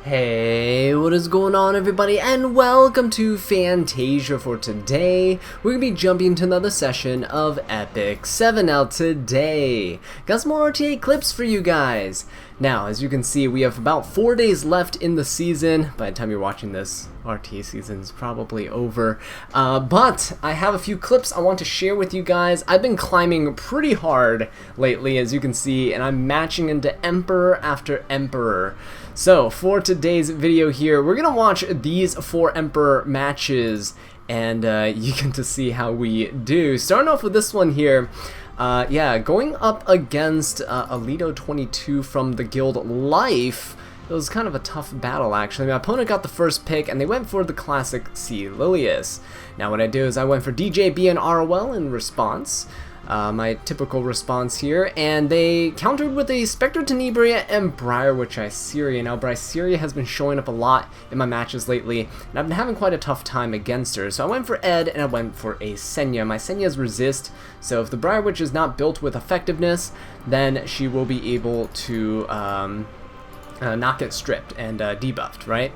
Hey, what is going on everybody, and welcome to Fantasia. For today, we're going to be jumping into another session of Epic 7 out today. Got some more RTA clips for you guys. Now, as you can see, we have about 4 days left in the season. By the time you're watching this, RTA season is probably over. But I have a few clips I want to share with you guys. I've been climbing pretty hard lately, as you can see, and I'm matching into Emperor after Emperor. So, for today's video here, we're going to watch these 4 Emperor matches, and you get to see how we do. Starting off with this one here, going up against Alito 22 from the guild Life. It was kind of a tough battle, actually. My opponent got the first pick, and they went for the classic C. Lilius. Now, what I do is I went for DJB and ROL in response. My typical response here, and they countered with a Spectre Tenebria and Briarwitch Iceria. Now, Iceria has been showing up a lot in my matches lately, and I've been having quite a tough time against her. So I went for Ed, and I went for a Senya. My Senya's resist, so if the Briarwitch is not built with effectiveness, then she will be able to not get stripped and debuffed, right?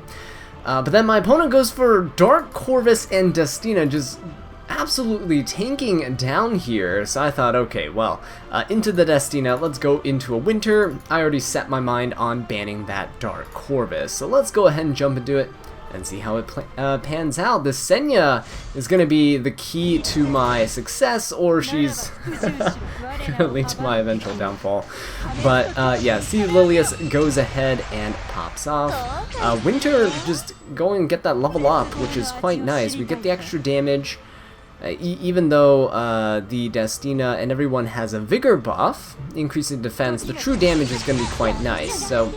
But then my opponent goes for Dark Corvus and Destina, just absolutely tanking down here. So I thought, okay, well, into the Destina, let's go into a Winter. I already set my mind on banning that Dark Corvus, so let's go ahead and jump into it and see how it pans out. This Senya is going to be the key to my success, or she's going to lead to my eventual downfall. But yeah, C. Lilius goes ahead and pops off. Winter just go and get that level up, which is quite nice. We get the extra damage. Even though the Destina and everyone has a Vigor buff, increasing defense, the true damage is going to be quite nice. So,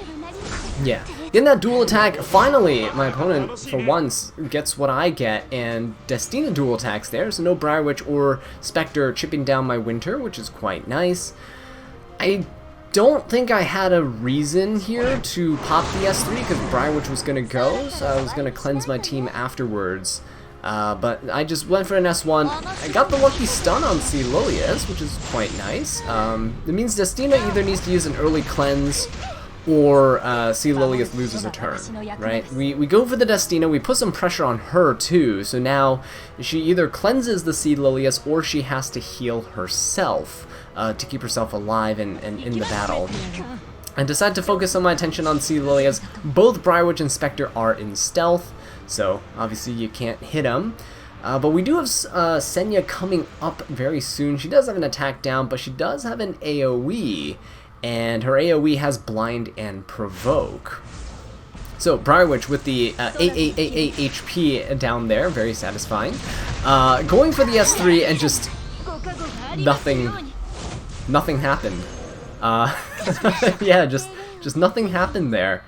yeah. In that dual attack, finally, my opponent, for once, gets what I get, and Destina dual attacks there, so no Briarwitch or Spectre chipping down my Winter, which is quite nice. I don't think I had a reason here to pop the S3, because Briarwitch was going to go, so I was going to cleanse my team afterwards. But I just went for an S1. I got the lucky stun on C. Lilius, which is quite nice. It means Destina either needs to use an early cleanse or C. Lilius loses a turn, right? We go for the Destina, we put some pressure on her too, so now she either cleanses the C. Lilius or she has to heal herself to keep herself alive and in the battle. I decided to focus on my attention on C. Lilius. Both Briarwitch and Spectre are in stealth, so obviously you can't hit them. But we do have Senya coming up very soon. She does have an attack down, but she does have an AoE, and her AoE has Blind and Provoke. So Briarwitch with the 8 HP down there, very satisfying. Going for the S3 and just nothing happened. Yeah, just nothing happened there,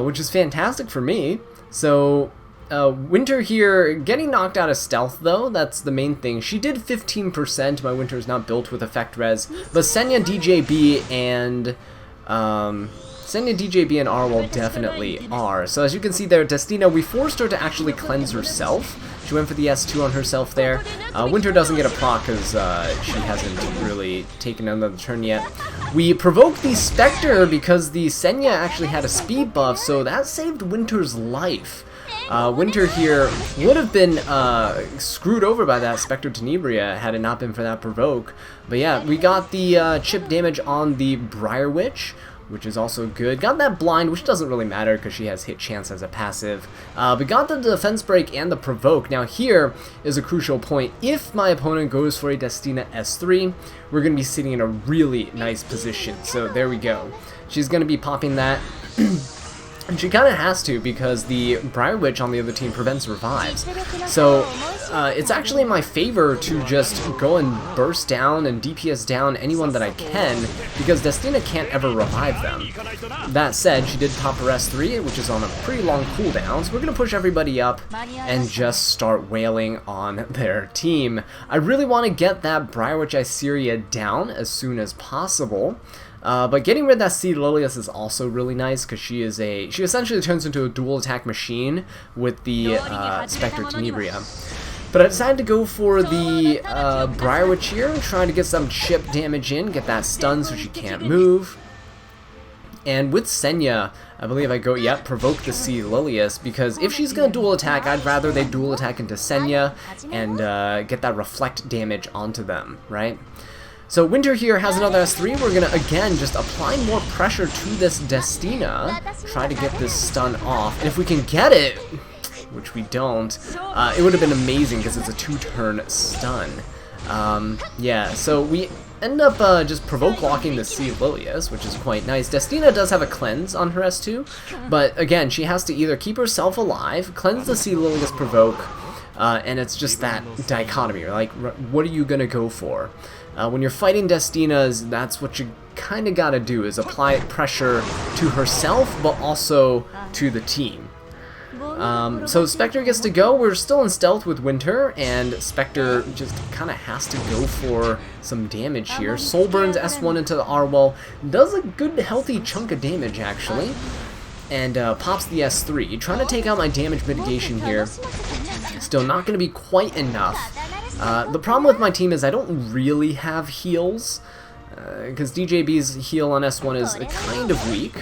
which is fantastic for me. So, Winter here, getting knocked out of stealth though, that's the main thing. She did 15%, my Winter is not built with effect res, but Senya, DJB, and ROL definitely are. So as you can see there, Destina, we forced her to actually cleanse herself. She went for the S2 on herself there. Winter doesn't get a proc because she hasn't really taken another turn yet. We provoked the Spectre because the Senya actually had a speed buff, so that saved Winter's life. Winter here would have been screwed over by that Spectre Tenebria had it not been for that provoke. But yeah, we got the chip damage on the Briarwitch, which is also good. Got that blind, which doesn't really matter because she has hit chance as a passive. We got the defense break and the provoke. Now here is a crucial point. If my opponent goes for a Destina S3, we're going to be sitting in a really nice position. So there we go. She's going to be popping that. And she kind of has to because the Briarwitch on the other team prevents revives. So it's actually in my favor to just go and burst down and DPS down anyone that I can because Destina can't ever revive them. That said, she did pop her S3, which is on a pretty long cooldown, so we're going to push everybody up and just start wailing on their team. I really want to get that Briarwitch Iceria down as soon as possible. But getting rid of that C. Lilius is also really nice because she essentially turns into a dual attack machine with the Spectre Tenebria. But I decided to go for the Briarwitch here, trying to get some chip damage in, get that stun so she can't move. And with Senya, I believe I go, yep, provoke the Sea Lilius, because if she's going to dual attack, I'd rather they dual attack into Senya and get that reflect damage onto them, right? So Winter here has another S3. We're going to, again, just apply more pressure to this Destina, try to get this stun off. And if we can get it, which we don't, it would have been amazing because it's a 2-turn stun. Yeah, so we end up just provoke locking the Sea Lilius, which is quite nice. Destina does have a cleanse on her S2, but again, she has to either keep herself alive, cleanse the Sea Lilius, provoke, and it's just that dichotomy. Like, what are you gonna go for? When you're fighting Destinas, that's what you kind of gotta do, is apply pressure to herself, but also to the team. So Spectre gets to go. We're still in stealth with Winter, and Spectre just kind of has to go for some damage here. Soul burns S1 into the R-Well, does a good healthy chunk of damage actually, and pops the S3. Trying to take out my damage mitigation here. Still not going to be quite enough. The problem with my team is I don't really have heals, because DJB's heal on S1 is kind of weak.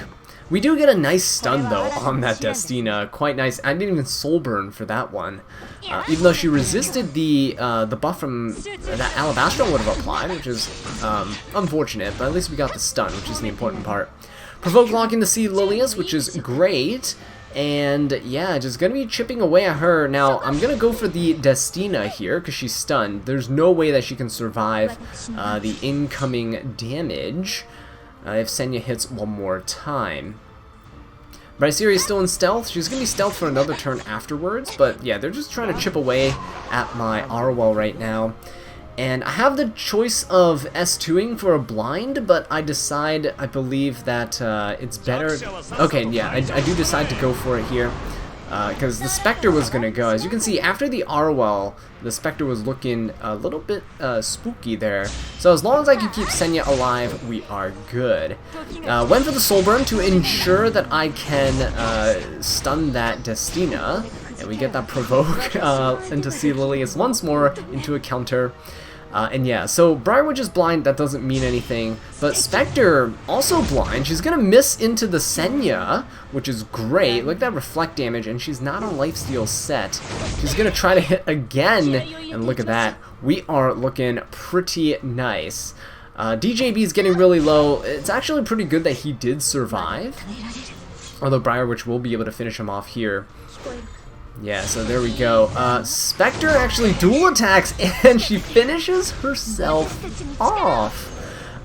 We do get a nice stun, though, on that Destina. Quite nice. I didn't even soul burn for that one. Even though she resisted the buff from that Alabastron would have applied, which is unfortunate, but at least we got the stun, which is the important part. Provoke locking the Sea Lilius, which is great. And yeah, just gonna be chipping away at her. Now, I'm gonna go for the Destina here, because she's stunned. There's no way that she can survive the incoming damage. If Senya hits one more time. Bryseri is still in stealth. She's going to be stealth for another turn afterwards, but yeah, they're just trying to chip away at my R-Well right now. And I have the choice of S2ing for a blind, but I decide, I believe that it's better. Okay, yeah, I do decide to go for it here. Because the Spectre was going to go. As you can see, after the R-Well, the Spectre was looking a little bit spooky there. So as long as I can keep Senya alive, we are good. Went for the Soul Burn to ensure that I can stun that Destina. And we get that provoke into Sea Lilius once more into a counter. And yeah, so Briarwitch is blind, that doesn't mean anything, but Spectre also blind. She's gonna miss into the Senya, which is great. Look at that reflect damage, and she's not on lifesteal set. She's gonna try to hit again, and look at that. We are looking pretty nice. DJB is getting really low. It's actually pretty good that he did survive, although Briarwitch will be able to finish him off here. Yeah, so there we go. Spectre actually dual attacks, and she finishes herself off,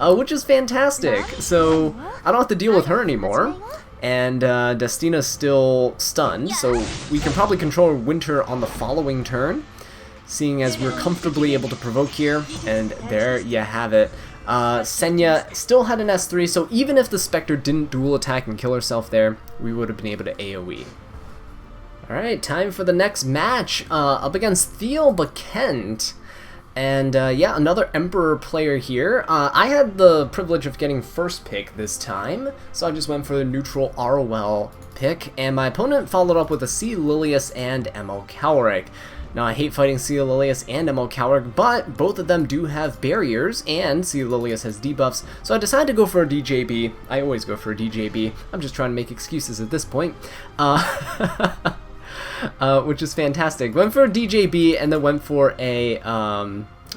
which is fantastic. So I don't have to deal with her anymore, and Destina's still stunned, so we can probably control Winter on the following turn, seeing as we're comfortably able to provoke here, and there you have it. Senya still had an S3, so even if the Spectre didn't dual attack and kill herself there, we would have been able to AoE. Alright, time for the next match, up against Theo Kent. And yeah, another Emperor player here. I had the privilege of getting first pick this time, so I just went for the neutral R-Well pick, and my opponent followed up with a Sea Lilius and Emil Cowrick. Now, I hate fighting Sea Lilius and Emil Cowrick, but both of them do have barriers, and Sea Lilius has debuffs, so I decided to go for a DJB. I always go for a DJB. I'm just trying to make excuses at this point. Which is fantastic. Went for a DJB and then went for a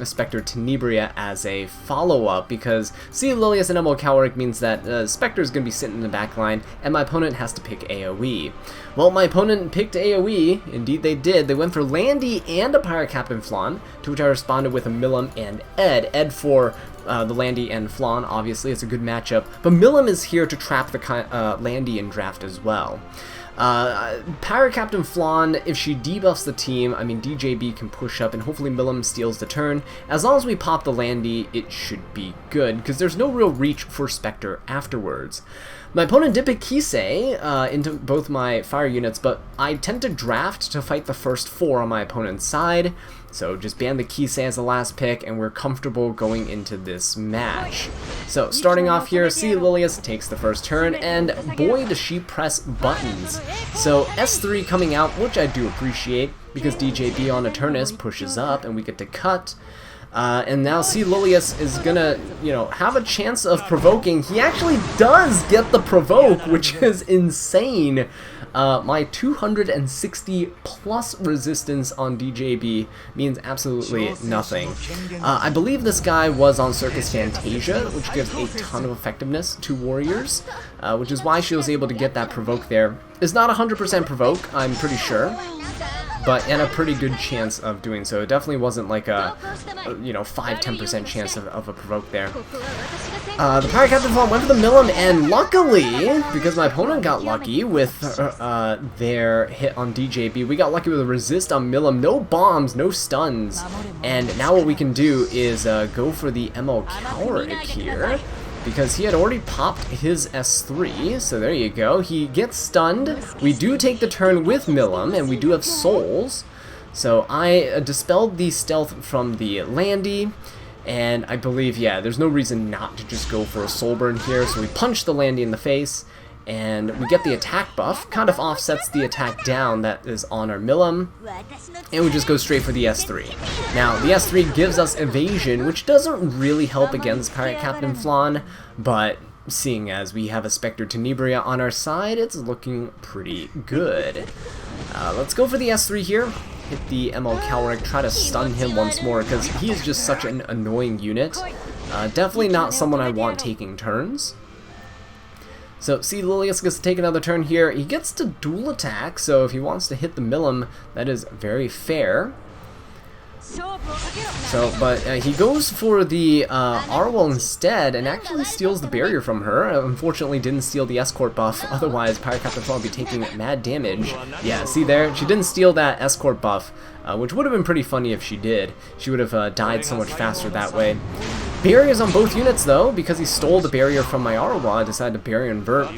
Spectre Tenebria as a follow-up, because Sea Lilius and Emil Cowrick means that Spectre is going to be sitting in the back line, and my opponent has to pick AoE. Well, my opponent picked AoE, indeed they did. They went for Landy and a Pirate Captain Flan, to which I responded with a Milim and Ed. Ed for the Landy and Flan, obviously, it's a good matchup, but Milim is here to trap the Landy in draft as well. Pirate Captain Flan, if she debuffs the team, I mean DJB can push up and hopefully Milim steals the turn. As long as we pop the Landy, it should be good, because there's no real reach for Spectre afterwards. My opponent did pick Kisei into both my fire units, but I tend to draft to fight the first 4 on my opponent's side, so just ban the Kisei as the last pick, and we're comfortable going into this match. So starting off here, Sea Lilius takes the first turn, and boy does she press buttons. So S3 coming out, which I do appreciate, because DJB on Eternus pushes up, and we get to cut. And now C. Lilius is gonna, you know, have a chance of provoking. He actually does get the provoke, which is insane. My 260 plus resistance on DJB means absolutely nothing. I believe this guy was on Circus Fantasia, which gives a ton of effectiveness to warriors, which is why she was able to get that provoke there. It's not 100% provoke, I'm pretty sure, but and a pretty good chance of doing so. It definitely wasn't like a you know, 5-10% chance of a provoke there. The Pirate Captain Fawn went for the Milim, and luckily, because my opponent got lucky with their hit on DJB, we got lucky with a resist on Milim. No bombs, no stuns, and now what we can do is go for the ML Cowrick here, because he had already popped his S3, so there you go. He gets stunned. We do take the turn with Milim, and we do have souls. So I dispelled the stealth from the Landy, and I believe, yeah, there's no reason not to just go for a soul burn here. So we punch the Landy in the face, and we get the attack buff. Kind of offsets the attack down that is on our Milim, and we just go straight for the S3. Now, the S3 gives us evasion, which doesn't really help against Pirate Captain Flan, but seeing as we have a Spectre Tenebria on our side, it's looking pretty good. Let's go for the S3 here. Hit the ML Cowrick, try to stun him once more, because he is just such an annoying unit. Definitely not someone I want taking turns. So, see, Lilius gets to take another turn here. He gets to dual attack, so if he wants to hit the Milim, that is very fair. So, but he goes for the Arwell instead, and actually steals the barrier from her. Unfortunately, didn't steal the escort buff. Otherwise, Pirate Captain Fawn would be taking mad damage. Yeah, see there? She didn't steal that escort buff, which would have been pretty funny if she did. She would have died so much faster that way. Barriers on both units, though, because he stole the barrier from my Arwa. I decided to barrier invert.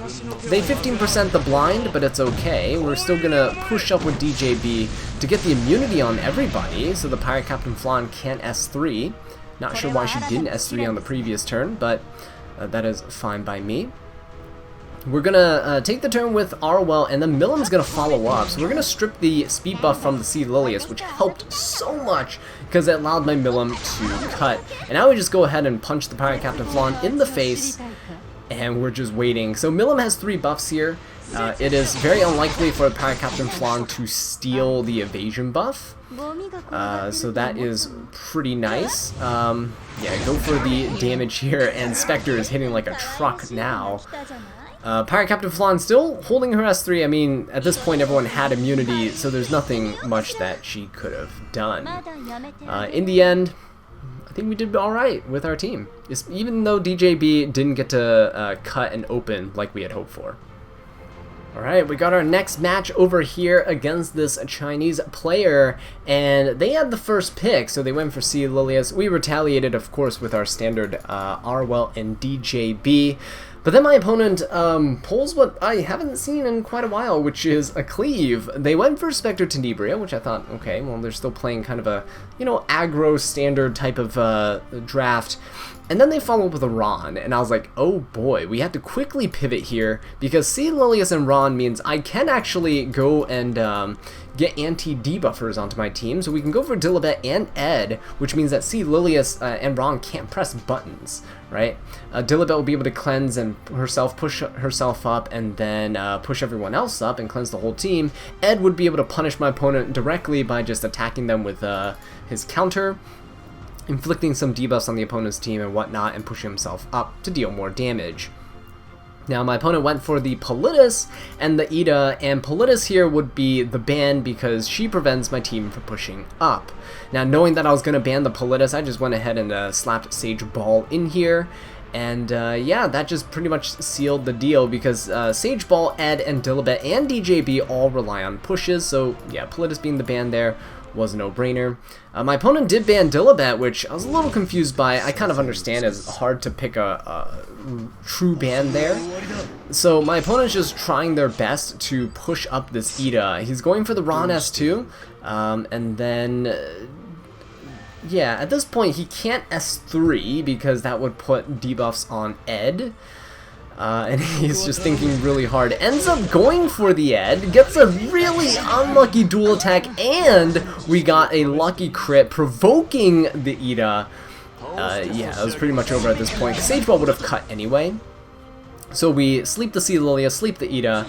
They 15% the blind, but it's okay. We're still gonna push up with DJB to get the immunity on everybody, so the Pirate Captain Flan can't S3. Not sure why she didn't S3 on the previous turn, but that is fine by me. We're gonna take the turn with Arwell, and then Milim's gonna follow up. So we're gonna strip the speed buff from the C. Lilius, which helped so much because it allowed my Milim to cut. And now we just go ahead and punch the Pirate Captain Flan in the face, and we're just waiting. So Milim has 3 buffs here. It is very unlikely for a Pirate Captain Flan to steal the evasion buff. So that is pretty nice. Yeah, go for the damage here, and Spectre is hitting like a truck now. Pirate Captain Flan still holding her S3. I mean, at this point everyone had immunity, so there's nothing much that she could have done. In the end, I think we did alright with our team, even though DJB didn't get to cut and open like we had hoped for. Alright, we got our next match over here against this Chinese player, and they had the first pick, so they went for C. Lilius. We retaliated, of course, with our standard Arwell and DJB. But then my opponent pulls what I haven't seen in quite a while, which is a cleave. They went for Spectre Tenebria, which I thought, okay, well, they're still playing kind of a, you know, aggro standard type of draft. And then they follow up with a Ron, and I was like, oh boy, we have to quickly pivot here, because C. Lilius and Ron means I can actually go and get anti-debuffers onto my team, so we can go for Dilibet and Ed, which means that C. Lilius and Ron can't press buttons, right? Dilibet will be able to cleanse and push herself up, and then push everyone else up and cleanse the whole team. Ed would be able to punish my opponent directly by just attacking them with his counter, inflicting some debuffs on the opponent's team and whatnot, and pushing himself up to deal more damage. Now my opponent went for the Politis and the Ida, and Politis here would be the ban because she prevents my team from pushing up. Now knowing that I was going to ban the Politis, I just went ahead and slapped Sage Ball in here, and yeah, that just pretty much sealed the deal because Sage Ball, Ed, and Dilibet and DJB all rely on pushes, so yeah, Politis being the ban there was a no-brainer. My opponent did ban Dilibet, which I was a little confused by. I kind of understand it's hard to pick a true ban there. So my opponent's just trying their best to push up this Ida. He's going for the Ron S2, and then yeah, at this point he can't S3 because that would put debuffs on Ed. And he's just thinking really hard. Ends up going for the Ed, gets a really unlucky dual attack, and we got a lucky crit, provoking the Ida. Yeah, it was pretty much over at this point. Sage Ball would have cut anyway. So we sleep the Sea Lilia, sleep the Ida,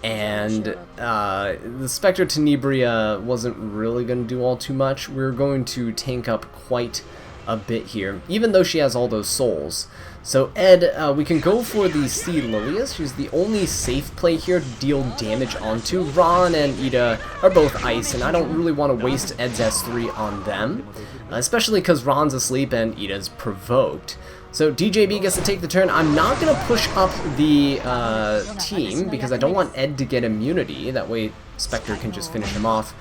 and the Spectre Tenebria wasn't really going to do all too much. We're going to tank up quite a bit here, even though she has all those souls. So Ed, we can go for the Sea Lilias. She's the only safe play here to deal damage onto. Ron and Ida are both ice, and I don't really want to waste Ed's S3 on them, especially because Ron's asleep and Ida's provoked. So DJB gets to take the turn. I'm not going to push up the team because I don't want Ed to get immunity. That way Spectre can just finish him off.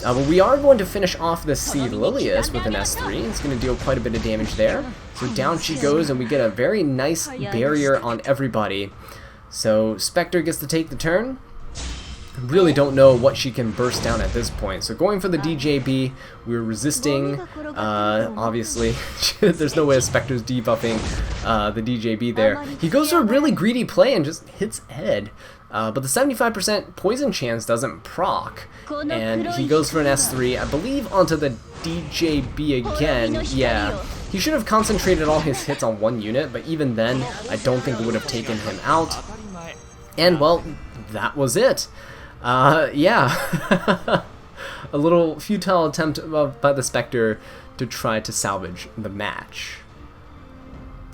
But we are going to finish off the Sea Lilias with an S3. It's going to deal quite a bit of damage there. So down she goes, and we get a very nice barrier on everybody. So Spectre gets to take the turn. Really don't know what she can burst down at this point. So going for the DJB, we're resisting. Obviously, there's no way a Spectre's debuffing the DJB there. He goes for a really greedy play and just hits Ed. But the 75% poison chance doesn't proc, and he goes for an S3, I believe, onto the DJB again. Yeah, he should have concentrated all his hits on one unit, but even then, I don't think it would have taken him out. And, well, that was it. Yeah, a little futile attempt by the Spectre to try to salvage the match.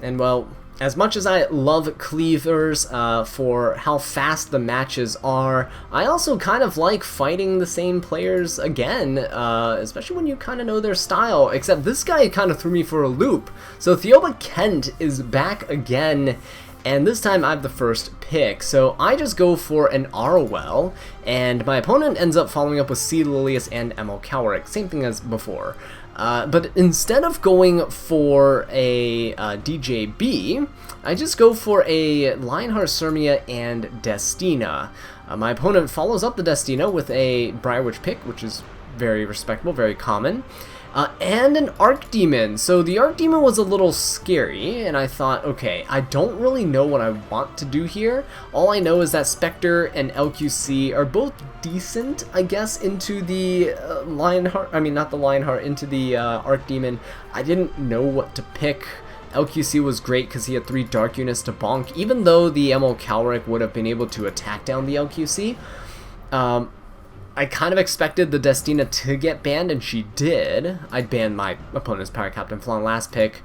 And, well, as much as I love cleavers for how fast the matches are, I also kind of like fighting the same players again, especially when you kind of know their style, except this guy kind of threw me for a loop. So Theoba Kent is back again, and this time I have the first pick. So I just go for an Arwell, and my opponent ends up following up with Sea Lilias and Emil Cowrick, same thing as before. But instead of going for a DJB, I just go for a Lionheart Sirmia and Destina. My opponent follows up the Destina with a Briarwitch pick, which is very respectable, very common, and an Archdemon. So the Archdemon was a little scary, and I thought, okay, I don't really know what I want to do here. All I know is that Spectre and LQC are both decent, I guess, into the Lionheart, I mean not the Lionheart, into the Archdemon. I didn't know what to pick. LQC was great because he had 3 dark units to bonk, even though the Emil Cowrick would have been able to attack down the LQC. I kind of expected the Destina to get banned, and she did. I'd banned my opponent's Power Captain Flan last pick.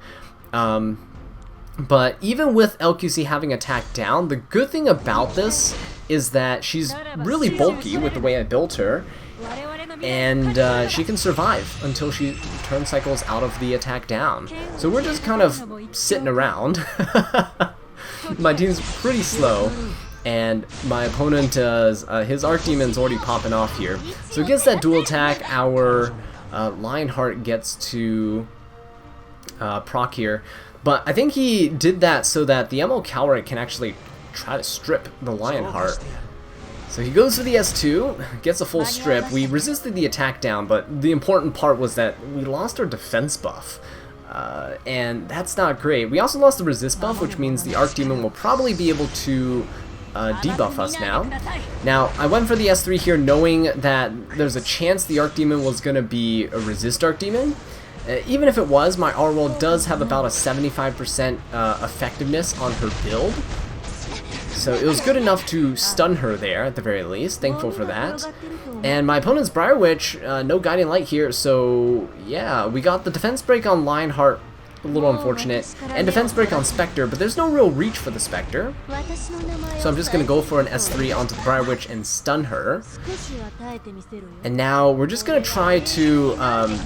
But even with LQC having attacked down, the good thing about this is that she's really bulky with the way I built her, and she can survive until she turn cycles out of the attack down. So we're just kind of sitting around. My team's pretty slow, and my opponent, his Archdemon's already popping off here. So against that dual attack, our Lionheart gets to proc here. But I think he did that so that the Emil Cowrick can actually try to strip the Lionheart. So he goes for the S2, gets a full strip. We resisted the attack down, but the important part was that we lost our defense buff. And that's not great. We also lost the resist buff, which means the Archdemon will probably be able to debuff us now. Now, I went for the S3 here knowing that there's a chance the Archdemon was going to be a resist Archdemon. Even if it was, my R-Roll does have about a 75% effectiveness on her build. So it was good enough to stun her there, at the very least. Thankful for that. And my opponent's Briarwitch, no Guiding Light here, so yeah, we got the defense break on Lionheart, a little unfortunate, and defense break on Spectre, but there's no real reach for the Spectre. So I'm just going to go for an S3 onto the Briarwitch and stun her. And now we're just going to try to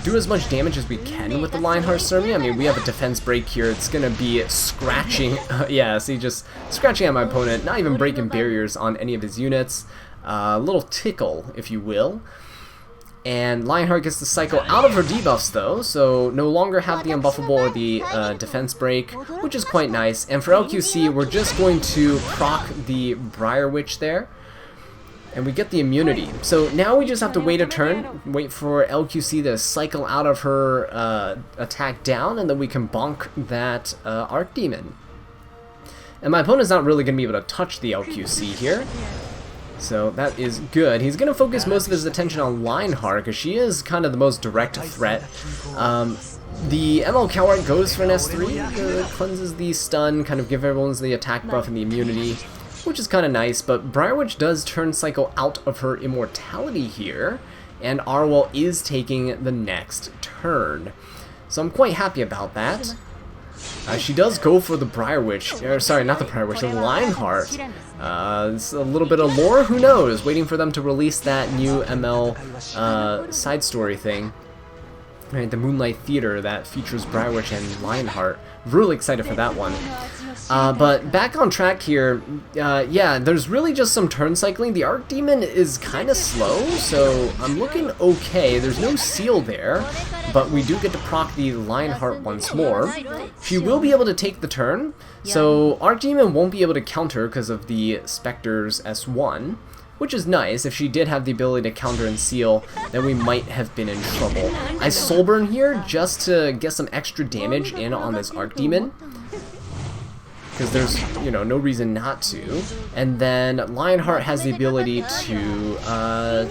do as much damage as we can with the Lionheart Sirmia. I mean, we have a defense break here. It's going to be scratching, yeah, see, just scratching at my opponent, not even breaking barriers on any of his units. A little tickle, if you will. And Lionheart gets to cycle out of her debuffs though, so no longer have the unbuffable or the defense break, which is quite nice. And for LQC, we're just going to proc the Briarwitch there, and we get the immunity. So now we just have to wait a turn, wait for LQC to cycle out of her attack down, and then we can bonk that Archdemon. And my opponent's not really going to be able to touch the LQC here. So that is good. He's going to focus most of his attention on Lionheart, because she is kind of the most direct threat. The ML Coward goes for an S3, cleanses the stun, kind of give everyone the attack buff and the immunity, which is kind of nice, but Briarwitch does turn Cycle out of her immortality here, and Arwell is taking the next turn. So I'm quite happy about that. She does go for the Briarwitch, or sorry, not the Briarwitch, the Lionheart. It's a little bit of lore, who knows, waiting for them to release that new ML side story thing. Right, the Moonlight Theater that features Briarwitch and Lionheart. Really excited for that one. But back on track here, yeah, there's really just some turn cycling. The Archdemon is kind of slow, so I'm looking okay. There's no seal there, but we do get to proc the Lionheart once more. She will be able to take the turn, so Archdemon won't be able to counter because of the Spectre's S1. Which is nice. If she did have the ability to counter and seal, then we might have been in trouble. I Soulburn here just to get some extra damage in on this Archdemon, because there's, you know, no reason not to. And then Lionheart has the ability to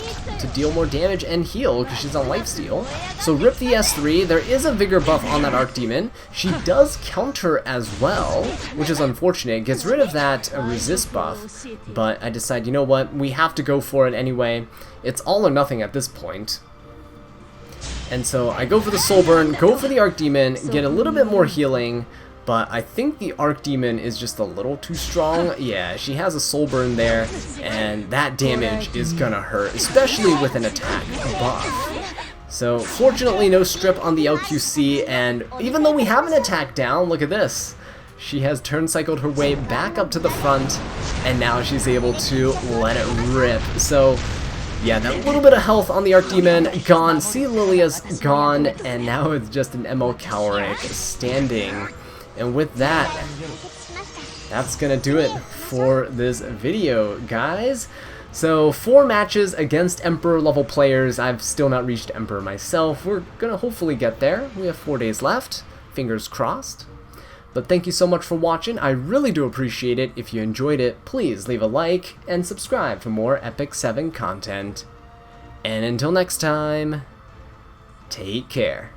deal more damage and heal because she's on lifesteal. So rip the S3. There is a vigor buff on that Archdemon. She does counter as well, which is unfortunate. It gets rid of that resist buff, but I decide, you know what, we have to go for it anyway. It's all or nothing at this point. And so I go for the Soulburn, go for the Archdemon, get a little bit more healing. But I think the Archdemon is just a little too strong. Yeah, she has a Soulburn there, and that damage is gonna hurt, especially with an attack buff. So, fortunately, no strip on the LQC, and even though we have an attack down, look at this. She has turn cycled her way back up to the front, and now she's able to let it rip. So, yeah, that little bit of health on the Archdemon gone, Sea Lilia's gone, and now it's just an ML Cowric standing. And with that, that's gonna do it for this video, guys. So 4 matches against Emperor level players. I've still not reached Emperor myself. We're gonna hopefully get there. We have 4 days left, fingers crossed. But thank you so much for watching. I really do appreciate it. If you enjoyed it, please leave a like and subscribe for more Epic 7 content. And until next time, take care.